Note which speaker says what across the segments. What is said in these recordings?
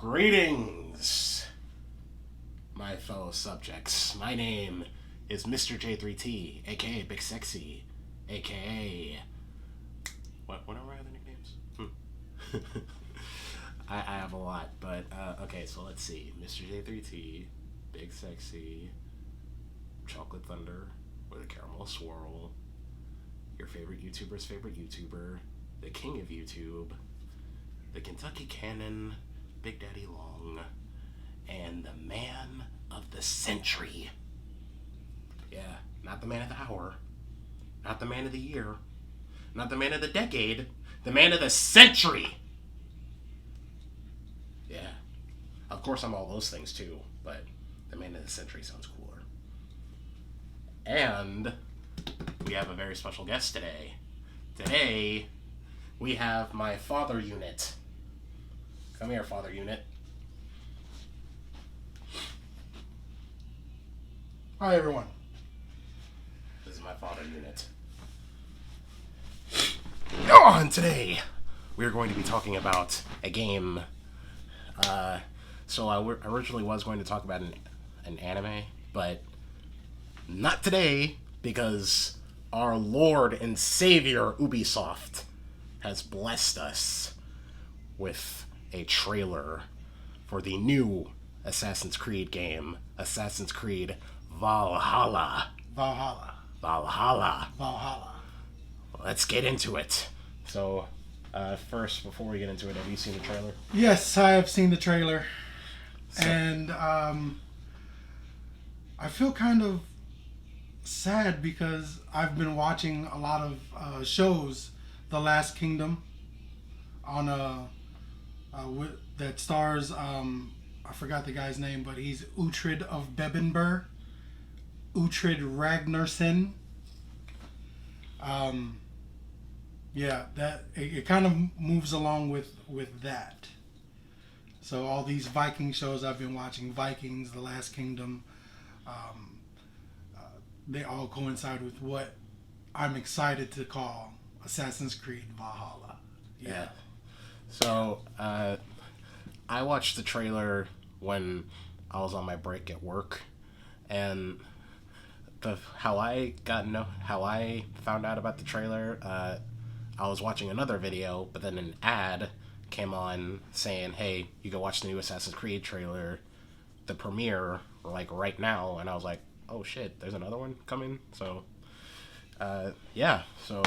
Speaker 1: Greetings, my fellow subjects. My name is Mr. J3T, aka Big Sexy, aka... What are my other nicknames? I have a lot, but, okay, so let's see. Mr. J3T, Big Sexy, Chocolate Thunder, with a caramel swirl, your favorite YouTuber's favorite YouTuber, the king of YouTube, the Kentucky Cannon, Big Daddy Long, and the man of the century. Yeah, not the man of the hour, not the man of the year, not the man of the decade, the man of the century. Yeah, of course I'm all those things too, but the man of the century sounds cooler. And we have a very special guest today. Today, we have my father unit. Come here, father unit.
Speaker 2: Hi, everyone.
Speaker 1: This is my father unit. And today, we're going to be talking about a game. So I originally was going to talk about an anime, but not today, because our Lord and Savior Ubisoft has blessed us with a trailer for the new Assassin's Creed game, Assassin's Creed Valhalla.
Speaker 2: Valhalla.
Speaker 1: Let's get into it. So, first, before we get into it, have you seen the trailer?
Speaker 2: Yes, I have seen the trailer. And I feel kind of sad because I've been watching a lot of shows. The Last Kingdom on that stars I forgot the guy's name, but he's Uhtred of Bebbanburg, Uhtred Ragnarsson. Yeah, that it kind of moves along with that. So all these Viking shows I've been watching, Vikings, The Last Kingdom, they all coincide with what I'm excited to call Assassin's Creed Valhalla.
Speaker 1: Yeah. So, I watched the trailer when I was on my break at work, and how I found out about the trailer, I was watching another video, but then an ad came on saying, "Hey, you go watch the new Assassin's Creed trailer, the premiere, like right now," and I was like, "Oh shit, there's another one coming." So, yeah. So,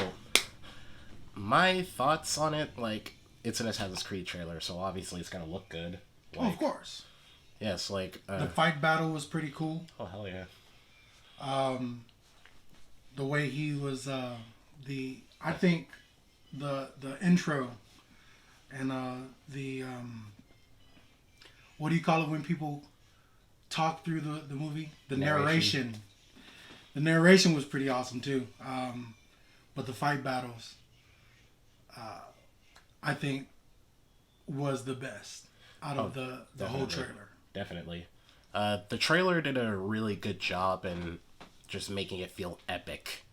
Speaker 1: my thoughts on it, like, it's an Assassin's Creed trailer, so obviously it's gonna look good. Like,
Speaker 2: oh, of course.
Speaker 1: Yes, like
Speaker 2: the fight battle was pretty cool.
Speaker 1: Oh hell yeah.
Speaker 2: The way he was I think the intro and what do you call it when people talk through the movie? The narration. The narration was pretty awesome too. But the fight battles, I think, was the best out of the whole trailer.
Speaker 1: Definitely. The trailer did a really good job in just making it feel epic.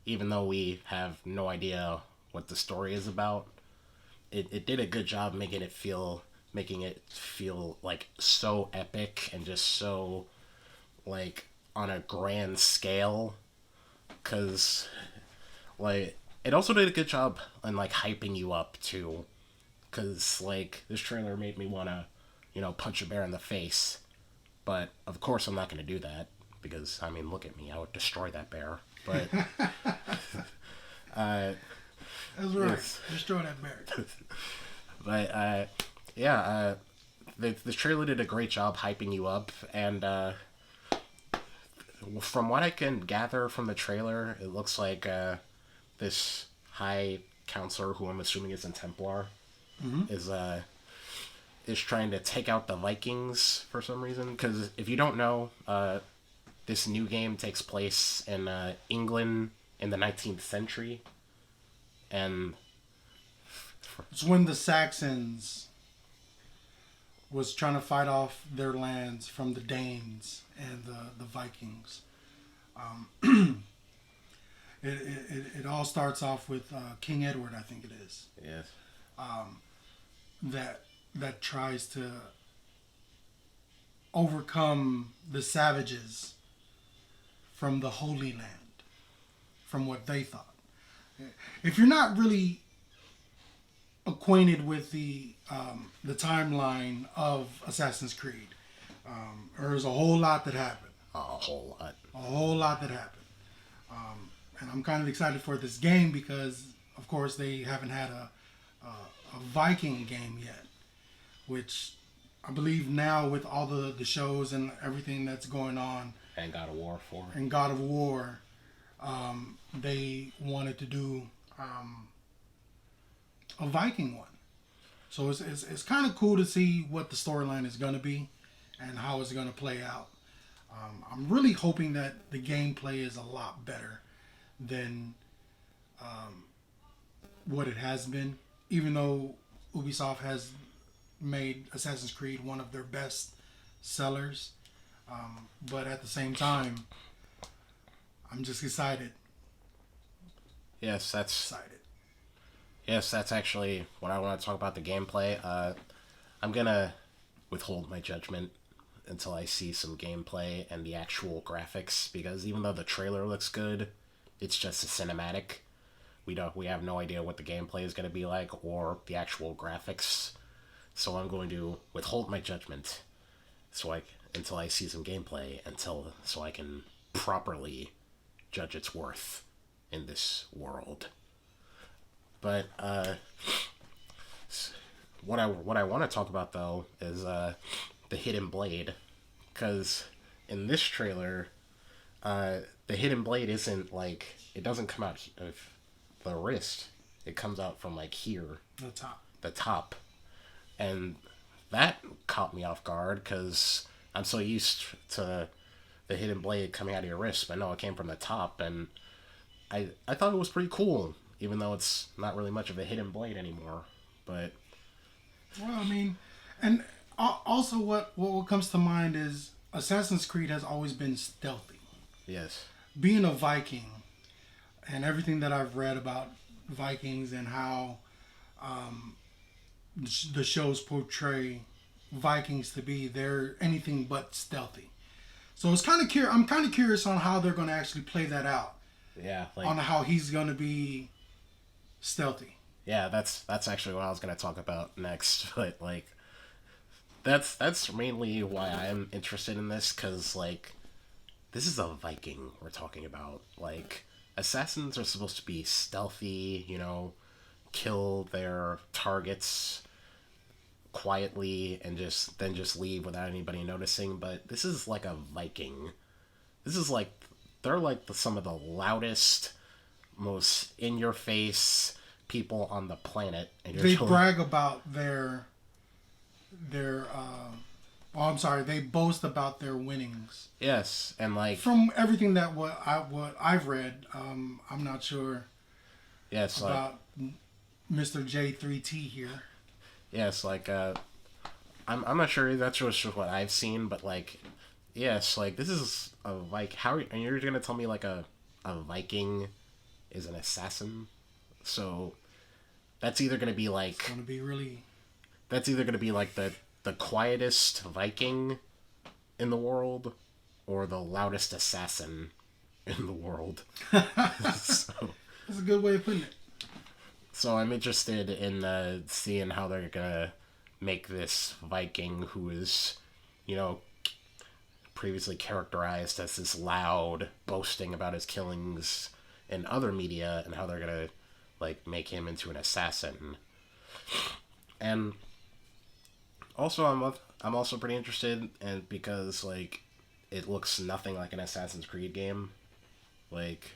Speaker 1: Even though we have no idea what the story is about, it did a good job making it feel like so epic and just so, like, on a grand scale. Because, like, it also did a good job on, like, hyping you up too. Because, like, this trailer made me want to, punch a bear in the face. But, of course, I'm not going to do that. Because, I mean, look at me. I would destroy that bear. But,
Speaker 2: that's right. Yes. Destroy that bear.
Speaker 1: But, yeah, the trailer did a great job hyping you up. And, from what I can gather from the trailer, it looks like, this high counselor, who I'm assuming is in Templar, is trying to take out the Vikings for some reason. Because if you don't know, this new game takes place in England in the 19th century, and
Speaker 2: it's when the Saxons was trying to fight off their lands from the Danes and the Vikings. It all starts off with King Edward, I think it is.
Speaker 1: Yes.
Speaker 2: That tries to overcome the savages from the Holy Land, from what they thought. If you're not really acquainted with the timeline of Assassin's Creed, there's a whole lot that happened.
Speaker 1: A whole lot.
Speaker 2: A whole lot that happened. And I'm kind of excited for this game because, of course, they haven't had a Viking game yet, which I believe now with all the shows and everything that's going on.
Speaker 1: And God of War 4.
Speaker 2: And God of War, they wanted to do a Viking one. So it's kind of cool to see what the storyline is going to be and how it's going to play out. I'm really hoping that the gameplay is a lot better than what it has been. Even though Ubisoft has made Assassin's Creed one of their best sellers. But at the same time, I'm just excited.
Speaker 1: Yes,
Speaker 2: Excited.
Speaker 1: Yes, that's actually what I want to talk about, the gameplay. I'm gonna withhold my judgment until I see some gameplay and the actual graphics, because even though the trailer looks good, it's just a cinematic. We have no idea what the gameplay is going to be like or the actual graphics. So I'm going to withhold my judgment until I see some gameplay so I can properly judge its worth in this world. But what I want to talk about though is the hidden blade, because in this trailer, the hidden blade isn't like, it doesn't come out of the wrist. It comes out from like here, the top, and that caught me off guard because I'm so used to the hidden blade coming out of your wrist, but no, it came from the top, and I thought it was pretty cool, even though it's not really much of a hidden blade anymore. But
Speaker 2: well, I mean, and also what comes to mind is Assassin's Creed has always been stealthy.
Speaker 1: Yes.
Speaker 2: Being a Viking and everything that I've read about Vikings and how the shows portray Vikings to be, they're anything but stealthy. So it's kind of I'm kind of curious on how they're going to actually play that out.
Speaker 1: Yeah.
Speaker 2: On how he's going to be stealthy.
Speaker 1: Yeah, that's actually what I was going to talk about next. But like, that's mainly why I'm interested in this, because like, this is a Viking we're talking about. Like, assassins are supposed to be stealthy, kill their targets quietly and just leave without anybody noticing. But this is like a Viking. This is like, they're like some of the loudest, most in-your-face people on the planet. And
Speaker 2: they brag about they boast about their winnings.
Speaker 1: Yes, and like, from
Speaker 2: everything that what I've read, I'm not sure.
Speaker 1: Yes,
Speaker 2: about Mr. J3T here.
Speaker 1: Yes, like I'm not sure that's just what I've seen, but like, yes, like this is and you're gonna tell me like a Viking is an assassin, so that's either gonna be like,
Speaker 2: it's gonna be really.
Speaker 1: That's either gonna be like the quietest Viking in the world, or the loudest assassin in the world.
Speaker 2: So, that's a good way of putting it.
Speaker 1: So I'm interested in seeing how they're gonna make this Viking, who is, previously characterized as this loud, boasting about his killings in other media, and how they're gonna like make him into an assassin. And also, I'm also pretty interested, and because like it looks nothing like an Assassin's Creed game. Like,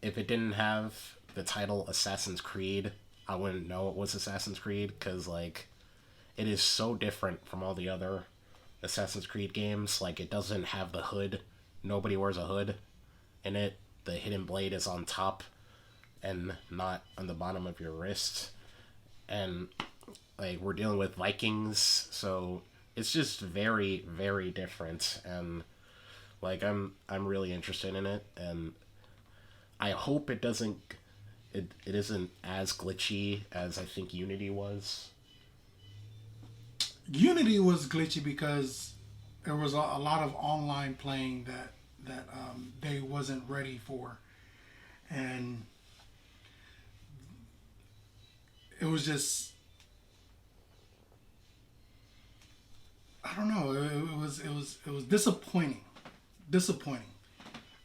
Speaker 1: if it didn't have the title Assassin's Creed, I wouldn't know it was Assassin's Creed, because like it is so different from all the other Assassin's Creed games. Like, it doesn't have the hood. Nobody wears a hood in it. The hidden blade is on top and not on the bottom of your wrist. And like, we're dealing with Vikings, so it's just very, very different. And like, I'm really interested in it, and I hope it isn't as glitchy as I think Unity was.
Speaker 2: Unity was glitchy because there was a lot of online playing that they wasn't ready for, and it was just, I don't know. It was disappointing. Disappointing.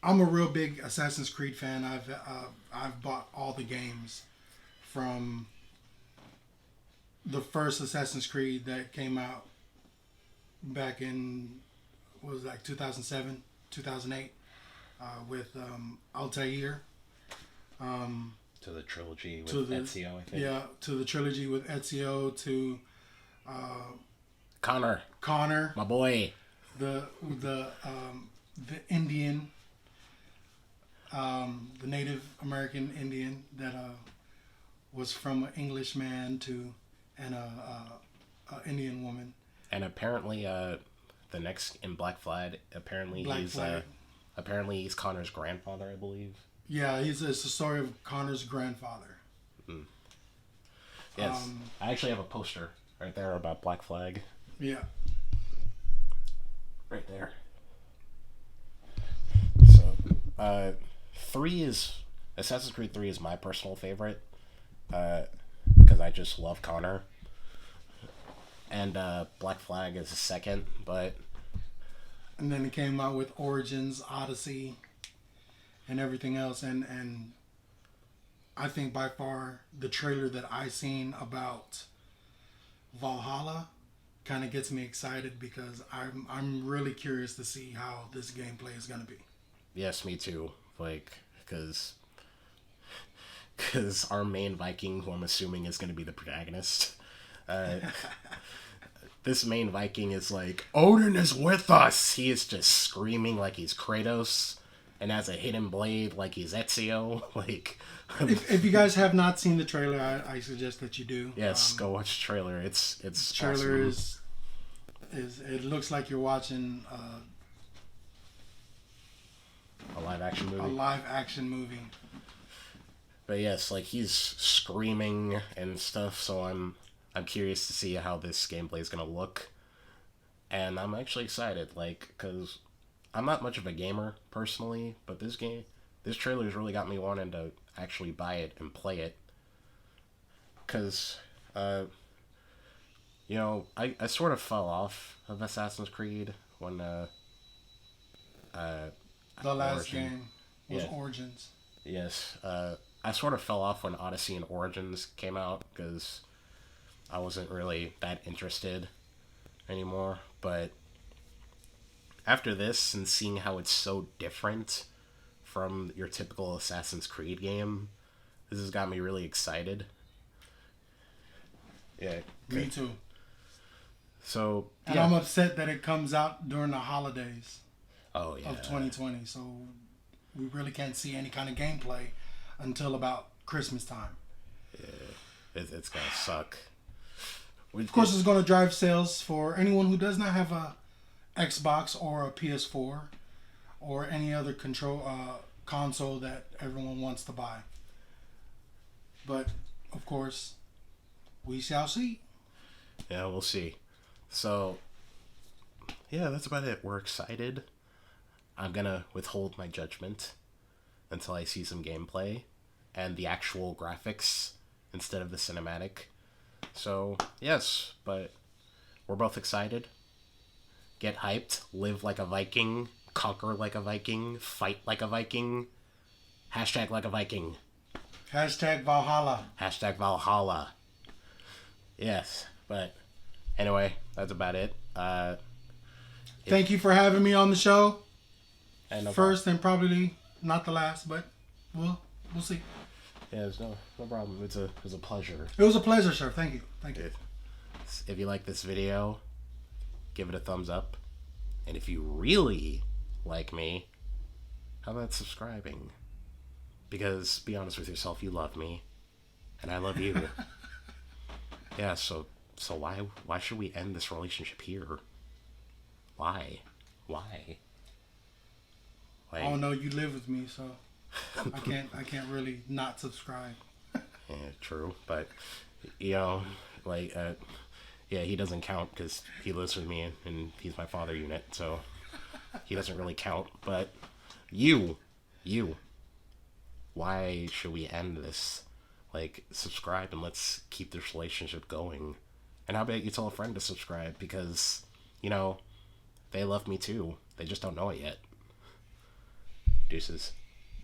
Speaker 2: I'm a real big Assassin's Creed fan. I've bought all the games from the first Assassin's Creed that came out back in, what was it, like 2007, 2008, with Altair.
Speaker 1: To the trilogy with Ezio, I think.
Speaker 2: Yeah, to the trilogy with Ezio, to
Speaker 1: Connor, my boy,
Speaker 2: the Indian, the Native American Indian that was from an Englishman to and a Indian woman.
Speaker 1: And apparently, the next in Black Flag, apparently he's Connor's grandfather, I believe.
Speaker 2: Yeah, it's the story of Connor's grandfather.
Speaker 1: Mm. Yes, I actually have a poster right there about Black Flag.
Speaker 2: Yeah.
Speaker 1: Right there. So, Assassin's Creed 3 is my personal favorite, because I just love Connor. And Black Flag is the second, but...
Speaker 2: And then it came out with Origins, Odyssey, and everything else, and I think by far the trailer that I seen about Valhalla kind of gets me excited, because I'm really curious to see how this gameplay is going to be. Yes,
Speaker 1: me too. Like, because our main Viking, who I'm assuming is going to be the protagonist, this main Viking is like, Odin is with us! He is just screaming like he's Kratos, and has a hidden blade like he's Ezio. Like,
Speaker 2: if you guys have not seen the trailer, I suggest that you do.
Speaker 1: Yes, go watch the trailer. It's
Speaker 2: trailer
Speaker 1: awesome.
Speaker 2: is it looks like you're watching
Speaker 1: a live action movie.
Speaker 2: A live action movie.
Speaker 1: But yes, like, he's screaming and stuff, so I'm curious to see how this gameplay is gonna look, and I'm actually excited, like, because I'm not much of a gamer personally, but this trailer's really got me wanting to actually buy it and play it, because you know, I sort of fell off of Assassin's Creed when
Speaker 2: the last game was Origins.
Speaker 1: Yes, I sort of fell off when Odyssey and Origins came out, because I wasn't really that interested anymore. But after this, and seeing how it's so different from your typical Assassin's Creed game, this has got me really excited. Yeah.
Speaker 2: Me too.
Speaker 1: So,
Speaker 2: and I'm upset that it comes out during the holidays.
Speaker 1: Oh, yeah.
Speaker 2: Of 2020, so we really can't see any kind of gameplay until about Christmas time.
Speaker 1: Yeah, it's gonna suck.
Speaker 2: Of course, it's going to drive sales for anyone who does not have a Xbox or a PS4 or any other console that everyone wants to buy. But of course, we shall see.
Speaker 1: Yeah, we'll see. So, yeah, that's about it. We're excited. I'm gonna withhold my judgment until I see some gameplay and the actual graphics instead of the cinematic. So, yes, but we're both excited. Get hyped. Live like a Viking. Conquer like a Viking. Fight like a Viking. Hashtag like a Viking.
Speaker 2: Hashtag Valhalla.
Speaker 1: Hashtag Valhalla. Yes, but anyway, that's about it.
Speaker 2: Thank you for having me on the show.
Speaker 1: And
Speaker 2: First and probably not the last, but we'll see.
Speaker 1: Yeah, there's no problem. It was a pleasure.
Speaker 2: It was a pleasure, sir. Thank you.
Speaker 1: If you like this video, give it a thumbs up. And if you really like me, how about subscribing? Because, be honest with yourself, you love me. And I love you. Yeah, so why should we end this relationship here? Why?
Speaker 2: Oh no, you live with me, so I can't really not subscribe.
Speaker 1: Yeah, true. But you know, like Yeah, he doesn't count because he lives with me and he's my father unit, so he doesn't really count. But you, you, why should we end this? Like, subscribe and let's keep this relationship going. And how about you tell a friend to subscribe because, you know, they love me too. They just don't know it yet. Deuces.